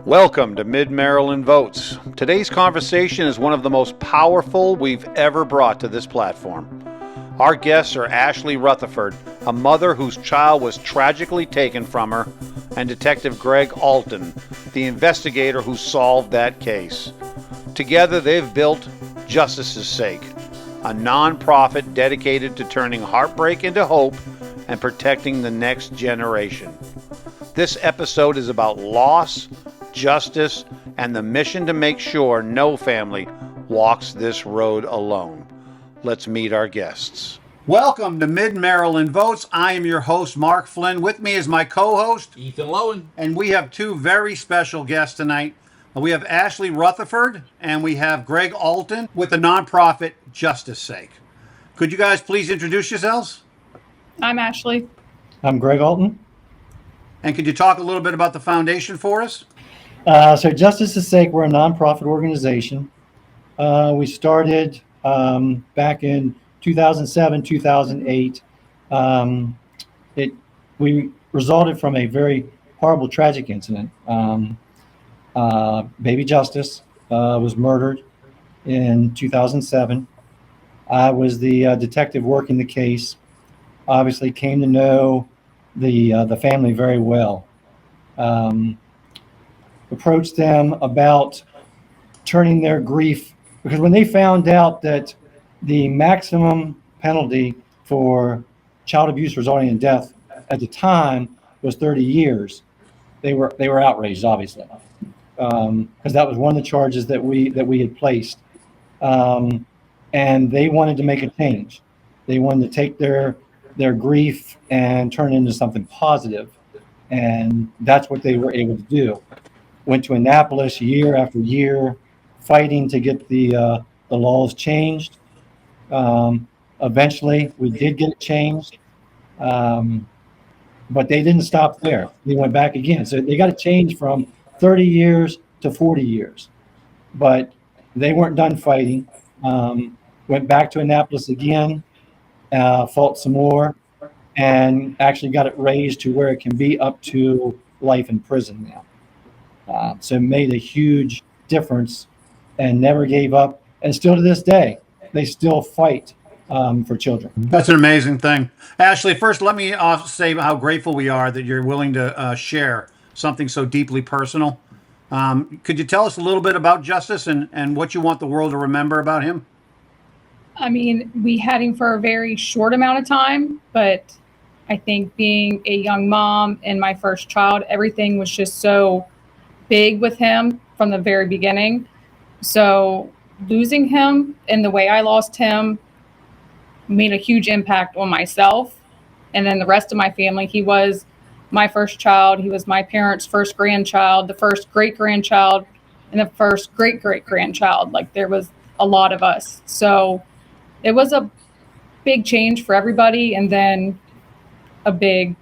Welcome to Mid-Maryland Votes. Today's conversation is one of the most powerful we've ever brought to this platform. Our guests are Ashley Rutherford, a mother whose child was tragically taken from her, and Detective Greg Alton, the investigator who solved that case. Together they've built Justice's Sake, a non-profit dedicated to turning heartbreak into hope and protecting the next generation. This episode is about loss, justice, and the mission to make sure no family walks this road alone. Let's meet our guests. Welcome to Mid-Maryland Votes. I am your host, Mark Flynn. With me is my co-host, Ethan Lowen. And we have two very special guests tonight. We have Ashley Rutherford and we have Greg Alton with the nonprofit Justice's Sake. Could you guys please introduce yourselves? I'm Ashley. I'm Greg Alton. And could you talk a little bit about the foundation for us? So Justice's Sake, we're a nonprofit organization. We started back in 2007, 2008. We resulted from a very horrible, tragic incident. Baby Justice was murdered in 2007. I was the detective working the case. Obviously came to know the family very well. Approached them about turning their grief, because when they found out that the maximum penalty for child abuse resulting in death at the time was 30 years, they were outraged, obviously, because that was one of the charges that we had placed, and they wanted to make a change. They wanted to take their grief and turn it into something positive, and that's what they were able to do. Went to Annapolis year after year, fighting to get the laws changed. Eventually, we did get it changed, but they didn't stop there. They went back again. So they got it changed from 30 years to 40 years. But they weren't done fighting. Went back to Annapolis again, fought some more, and actually got it raised to where it can be up to life in prison now. So it made a huge difference and never gave up. And still to this day, they still fight for children. That's an amazing thing. Ashley, first let me say how grateful we are that you're willing to share something so deeply personal. Could you tell us a little bit about Justice and what you want the world to remember about him? I mean, we had him for a very short amount of time, but I think being a young mom and my first child, everything was just so big with him from the very beginning. So losing him and the way I lost him made a huge impact on myself and then the rest of my family. He was my first child. He was my parents' first grandchild, the first great-grandchild, and the first great-great-grandchild. Like, there was a lot of us. So it was a big change for everybody, and then a big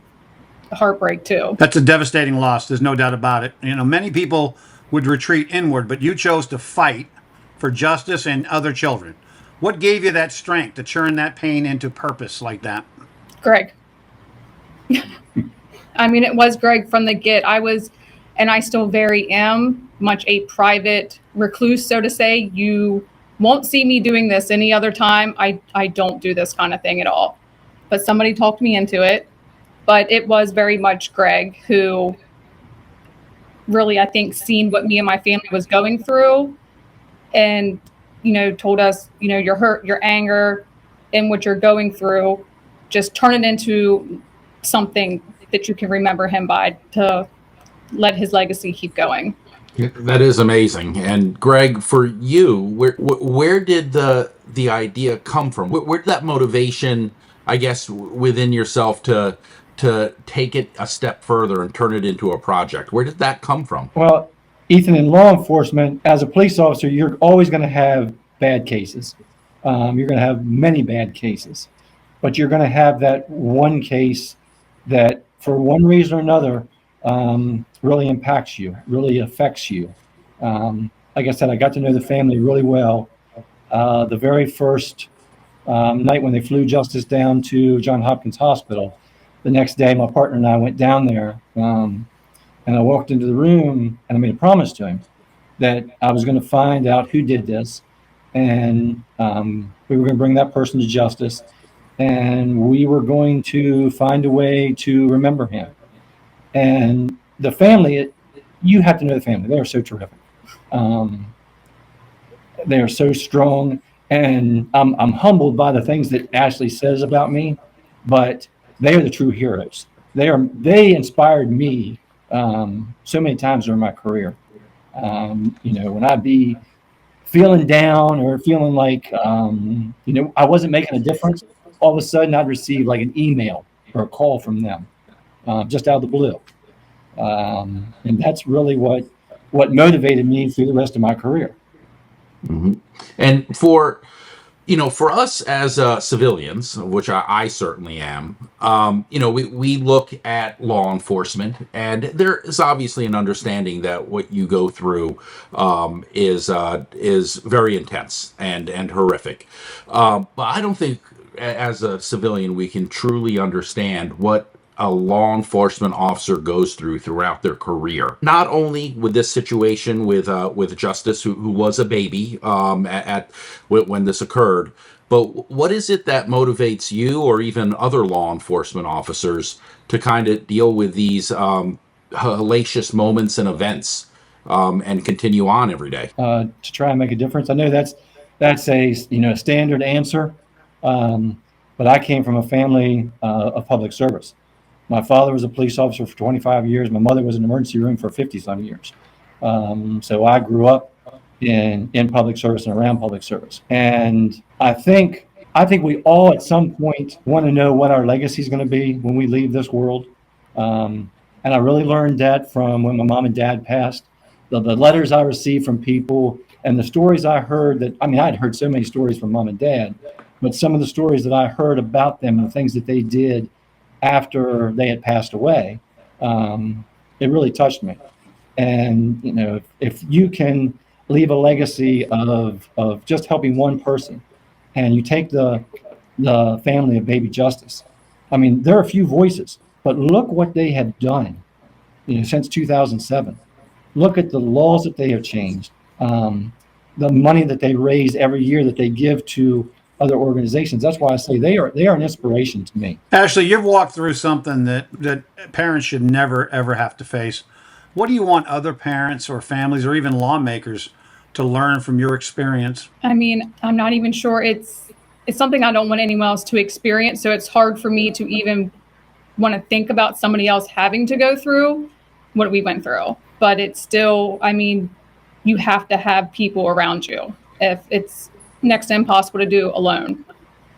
heartbreak too. That's a devastating loss. There's no doubt about it. You know, many people would retreat inward, but you chose to fight for justice and other children. What gave you that strength to turn that pain into purpose like that? Greg. I mean, it was Greg from the get. I was, and I still very am, much a private recluse, so to say. You won't see me doing this any other time. I don't do this kind of thing at all. But somebody talked me into it. But it was very much Greg who really, I think, seen what me and my family was going through and, told us, your hurt, your anger, and what you're going through, just turn it into something that you can remember him by to let his legacy keep going. That is amazing. And Greg, for you, where did the idea come from? Where did that motivation, I guess, within yourself to take it a step further and turn it into a project? Where did that come from? Well, Ethan, in law enforcement, as a police officer, you're always going to have bad cases. You're going to have many bad cases, but you're going to have that one case that, for one reason or another, really impacts you, really affects you. Like I said, I got to know the family really well. The very first night when they flew Justice down to Johns Hopkins Hospital, the next day, my partner and I went down there, and And I walked into the room and I made a promise to him that I was going to find out who did this, and we were going to bring that person to justice, and we were going to find a way to remember him. And the family, you have to know the family. They are so terrific. They are so strong, and I'm humbled by the things that Ashley says about me, but they are the true heroes. They inspired me so many times during my career. When I'd be feeling down or feeling like I wasn't making a difference, all of a sudden I'd receive like an email or a call from them, just out of the blue, and that's really what motivated me through the rest of my career. Mm-hmm. And for us as civilians, which I certainly am, we look at law enforcement, and there is obviously an understanding that what you go through is very intense and horrific. But I don't think, as a civilian, we can truly understand what a law enforcement officer goes throughout their career. Not only with this situation with Justice, who was a baby when this occurred, but what is it that motivates you or even other law enforcement officers to kind of deal with these hellacious moments and events and continue on every day? To try and make a difference. I know that's a standard answer, but I came from a family of public service. My father was a police officer for 25 years. My mother was in the emergency room for 50-some years. So I grew up in public service and around public service. And I think we all at some point want to know what our legacy is going to be when we leave this world. And I really learned that from when my mom and dad passed. The letters I received from people and the stories I heard I'd heard so many stories from mom and dad, but some of the stories that I heard about them and the things that they did after they had passed away, it really touched me. And if you can leave a legacy of just helping one person, and you take the family of baby Justice, there are a few voices, but look what they have done since 2007. Look at the laws that they have changed, the money that they raise every year that they give to other organizations. That's why I say they are an inspiration to me. Ashley, you've walked through something that parents should never, ever have to face. What do you want other parents or families or even lawmakers to learn from your experience? I'm not even sure. It's something I don't want anyone else to experience. So it's hard for me to even want to think about somebody else having to go through what we went through. But it's still, you have to have people around you. If it's next to impossible to do alone.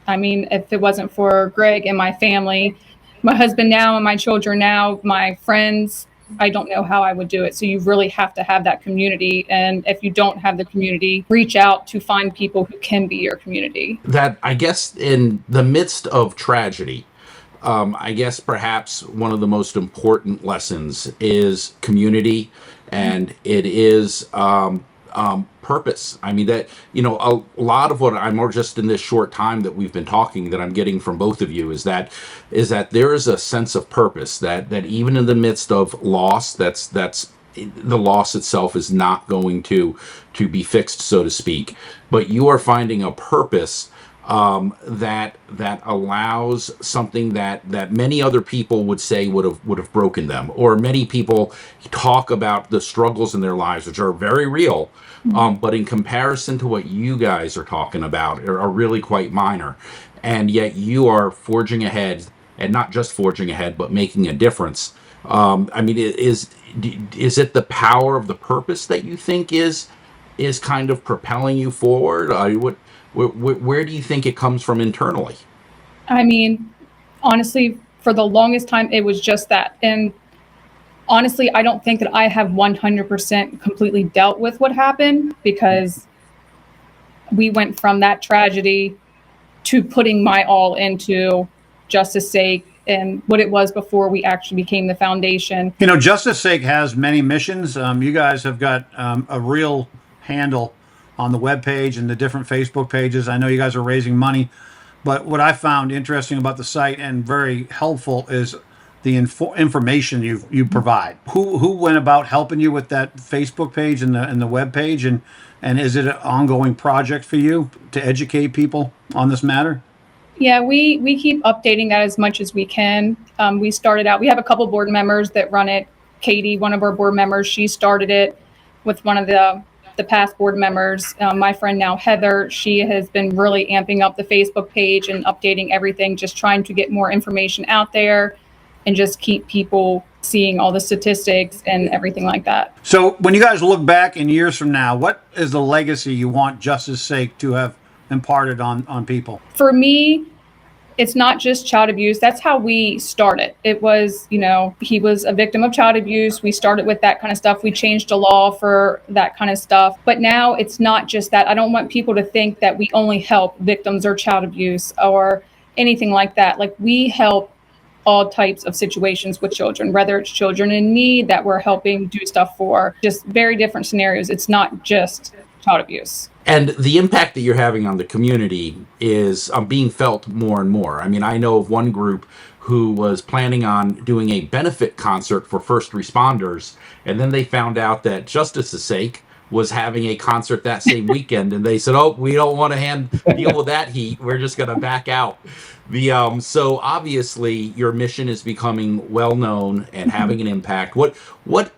If it wasn't for Greg and my family, my husband now and my children now, my friends, I don't know how I would do it. So you really have to have that community. And if you don't have the community, reach out to find people who can be your community. That, I guess, in the midst of tragedy, I guess perhaps one of the most important lessons is community, and it is purpose. That, a lot of what I'm, or just in this short time that we've been talking, that I'm getting from both of you is that there is a sense of purpose that even in the midst of loss, that's the loss itself is not going to be fixed, so to speak, but you are finding a purpose that allows something that many other people would say would have broken them, or many people talk about the struggles in their lives, which are very real, but in comparison to what you guys are talking about are really quite minor, and yet you are forging ahead, and not just forging ahead, but making a difference. Is it the power of the purpose that you think is kind of propelling you forward? Where do you think it comes from internally? Honestly, for the longest time, it was just that. And honestly, I don't think that I have 100% completely dealt with what happened, because we went from that tragedy to putting my all into Justice Sake and what it was before we actually became the foundation. Justice Sake has many missions. You guys have got a real handle on the webpage and the different Facebook pages. I know you guys are raising money, but what I found interesting about the site and very helpful is the information you provide. Who went about helping you with that Facebook page and the web page, and is it an ongoing project for you to educate people on this matter? Yeah, we keep updating that as much as we can. We started out, we have a couple board members that run it. Katie, one of our board members, she started it with one of the past board members. My friend now, Heather, she has been really amping up the Facebook page and updating everything, just trying to get more information out there and just keep people seeing all the statistics and everything like that. So when you guys look back in years from now, what is the legacy you want Justice's Sake to have imparted on people? For me, it's not just child abuse. That's how we started. It was, he was a victim of child abuse. We started with that kind of stuff. We changed the law for that kind of stuff. But now it's not just that. I don't want people to think that we only help victims of child abuse or anything like that. Like, we help all types of situations with children, whether it's children in need that we're helping do stuff for, just very different scenarios. It's not just child abuse. And the impact that you're having on the community is being felt more and more. I mean, I know of one group who was planning on doing a benefit concert for first responders, and then they found out that Justice's Sake was having a concert that same weekend, and they said, "Oh, we don't want to deal with that heat. We're just going to back out." So obviously, your mission is becoming well known and having an impact. What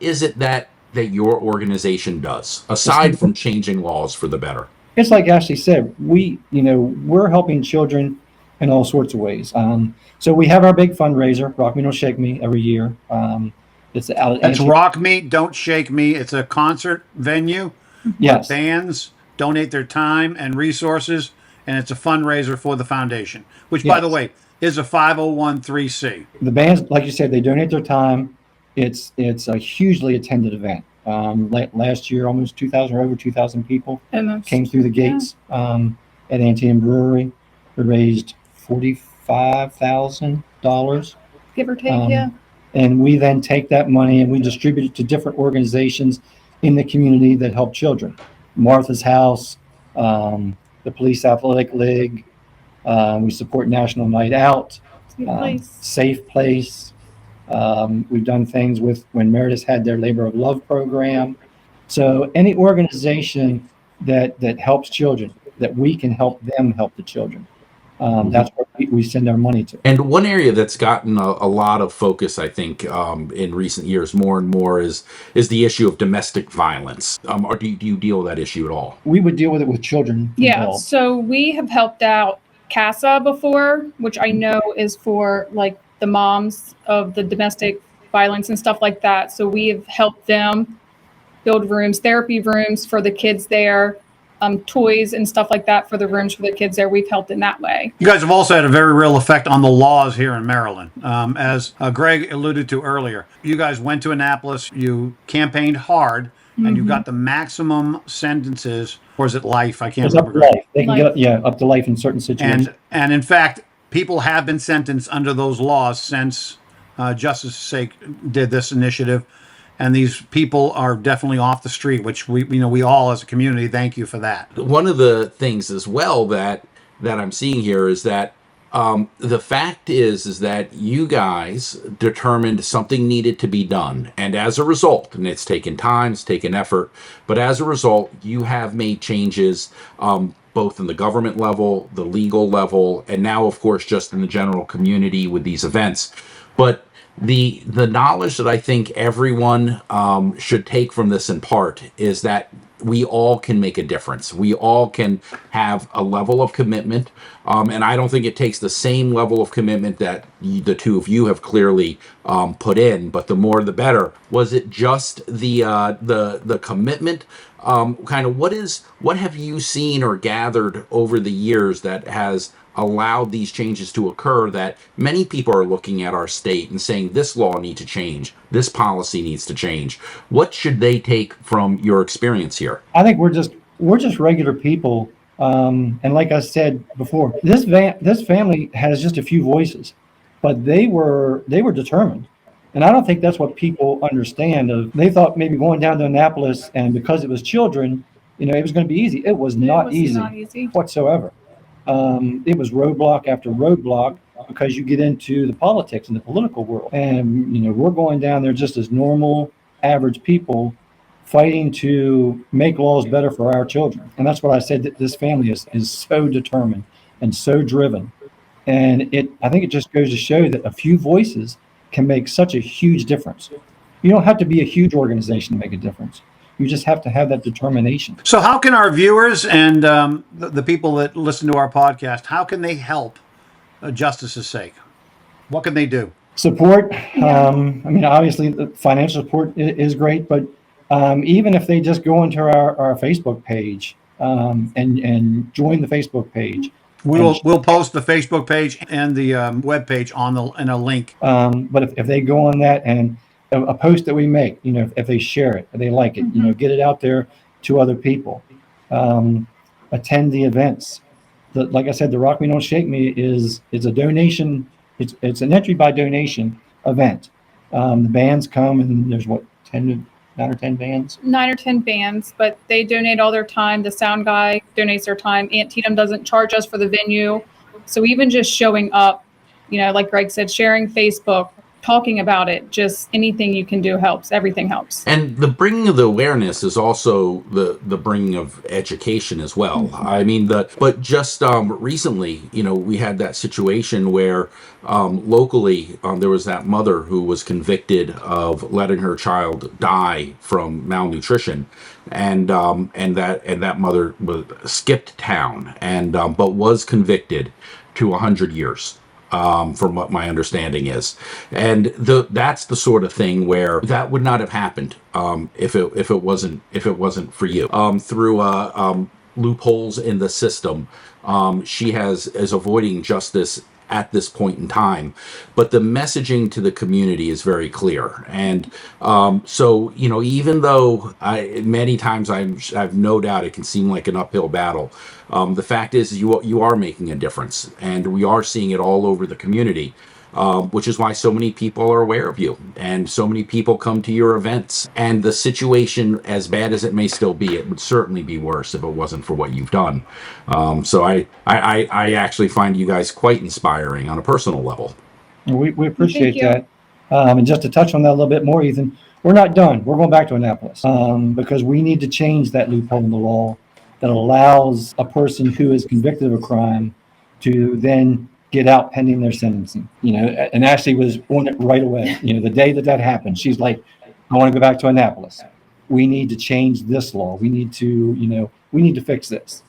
is it that your organization does aside from changing laws for the better? It's like Ashley said, we're helping children in all sorts of ways. So we have our big fundraiser, Rock Me Don't Shake Me, every year. It's Rock Me Don't Shake Me. It's a concert venue. Yes. Bands donate their time and resources, and it's a fundraiser for the foundation, which, by the way, is a 501(c)(3). The bands, like you said, they donate their time. It's a hugely attended event. Last year, almost 2,000 or over 2,000 people came through the gates at Antietam Brewery. We raised $45,000, give or take. And we then take that money and we distribute it to different organizations in the community that help children. Martha's House, the Police Athletic League. We support National Night Out, Safe Place. We've done things with when Meredith had their Labor of Love program. So any organization that helps children, that we can help them help the children. That's where we send our money to. And one area that's gotten a lot of focus, I think, in recent years, more and more, is the issue of domestic violence. Or do you deal with that issue at all? We would deal with it with children. Yeah, involved. so we have helped out CASA before, which I know is for like the moms of the domestic violence and stuff like that. So we have helped them build rooms, therapy rooms for the kids there, toys and stuff like that for the rooms for the kids there. We've helped in that way. You guys have also had a very real effect on the laws here in Maryland. As Greg alluded to earlier, you guys went to Annapolis, you campaigned hard, and you got the maximum sentences, or is it life? I can't remember. Up to life. They can get up to life in certain situations. And in fact, people have been sentenced under those laws since Justice's Sake did this initiative. And these people are definitely off the street, which we all as a community thank you for that. One of the things as well that I'm seeing here is that the fact is that you guys determined something needed to be done, and as a result, and it's taken time, it's taken effort, but as a result, you have made changes both in the government level, the legal level, and now, of course, just in the general community with these events. But the knowledge that I think everyone should take from this in part is that we all can make a difference. We all can have a level of commitment, and I don't think it takes the same level of commitment that the two of you have clearly put in, but the more the better. Was it just the commitment? Kind of what have you seen or gathered over the years that has allowed these changes to occur, that many people are looking at our state and saying this law needs to change, this policy needs to change? What should they take from your experience here? I think we're just regular people, and like I said before, this family has just a few voices, but they were determined, and I don't think that's what people understand. They thought maybe going down to Annapolis, and because it was children, it was going to be easy. It was not easy whatsoever. It was roadblock after roadblock. because you get into the politics and the political world. And, we're going down there just as normal, average people fighting to make laws better for our children. And that's what I said, that this family is so determined and so driven. And I think it just goes to show that a few voices can make such a huge difference. You don't have to be a huge organization to make a difference. You just have to have that determination. So how can our viewers and the people that listen to our podcast, how can they help Justice's Sake? What can they do? Support. Obviously the financial support is great, but even if they just go into our Facebook page and join the Facebook page. We'll post the Facebook page and the web page in a link. But if they go on that and a post that we make, if they share it, if they like it, get it out there to other people. Attend the events. Like I said, the Rock Me Don't Shake Me is a donation. It's an entry by donation event. The bands come, and there's 9 or 10 bands? 9 or 10 bands, but they donate all their time. The sound guy donates their time. Antietam doesn't charge us for the venue. So even just showing up, like Greg said, sharing Facebook, talking about it, just anything you can do helps. Everything helps. And the bringing of the awareness is also the bringing of education as well. But just recently, we had that situation where locally there was that mother who was convicted of letting her child die from malnutrition, and that mother skipped town but was convicted to 100 years. From what my understanding is, and that's the sort of thing where that would not have happened if it wasn't for you. Through loopholes in the system, she is avoiding justice at this point in time, but the messaging to the community is very clear. And so even though many times I've no doubt it can seem like an uphill battle, the fact is you are making a difference, and we are seeing it all over the community, which is why so many people are aware of you and so many people come to your events. And the situation, as bad as it may still be, it would certainly be worse if it wasn't for what you've done. So I actually find you guys quite inspiring on a personal level. We appreciate that. And just to touch on that a little bit more, Ethan, we're not done. We're going back to Annapolis because we need to change that loophole in the law that allows a person who is convicted of a crime to then get out pending their sentencing. And Ashley was on it right away. The day that happened, she's like, I want to go back to Annapolis. We need to change this law. We need to fix this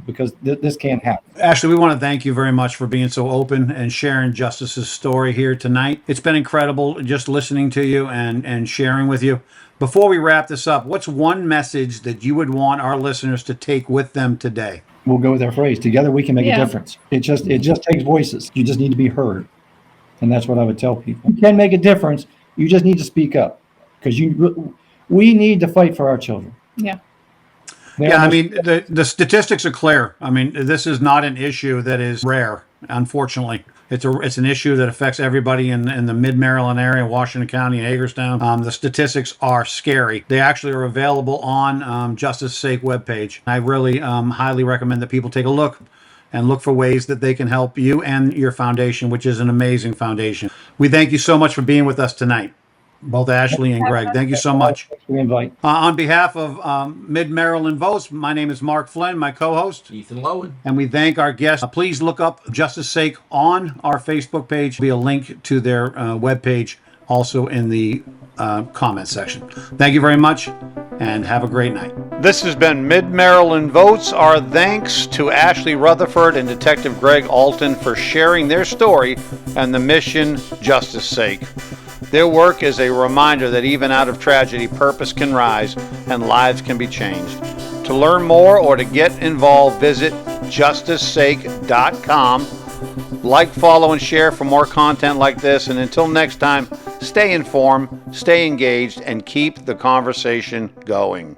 because this can't happen. Ashley, we want to thank you very much for being so open and sharing Justice's story here tonight. It's been incredible just listening to you and sharing with you. Before we wrap this up, what's one message that you would want our listeners to take with them today? We'll go with our phrase, together we can make a difference. It just takes voices. You just need to be heard. And that's what I would tell people. You can make a difference. You just need to speak up because we need to fight for our children. Yeah. The statistics are clear. This is not an issue that is rare, unfortunately. It's an issue that affects everybody in the mid-Maryland area, Washington County, and Hagerstown. The statistics are scary. They actually are available on Justice's Sake webpage. I really highly recommend that people take a look and look for ways that they can help you and your foundation, which is an amazing foundation. We thank you so much for being with us tonight. Both Ashley and Greg, thank you so much. On behalf of Mid-Maryland Votes, my name is Mark Flynn, my co-host. Ethan Lowen. And we thank our guests. Please look up Justice's Sake on our Facebook page. There'll be a link to their webpage also in the comment section. Thank you very much and have a great night. This has been Mid-Maryland Votes. Our thanks to Ashley Rutherford and Detective Greg Alton for sharing their story and the mission Justice's Sake. Their work is a reminder that even out of tragedy, purpose can rise and lives can be changed. To learn more or to get involved, visit justicesake.com. Like, follow, and share for more content like this. And until next time, stay informed, stay engaged, and keep the conversation going.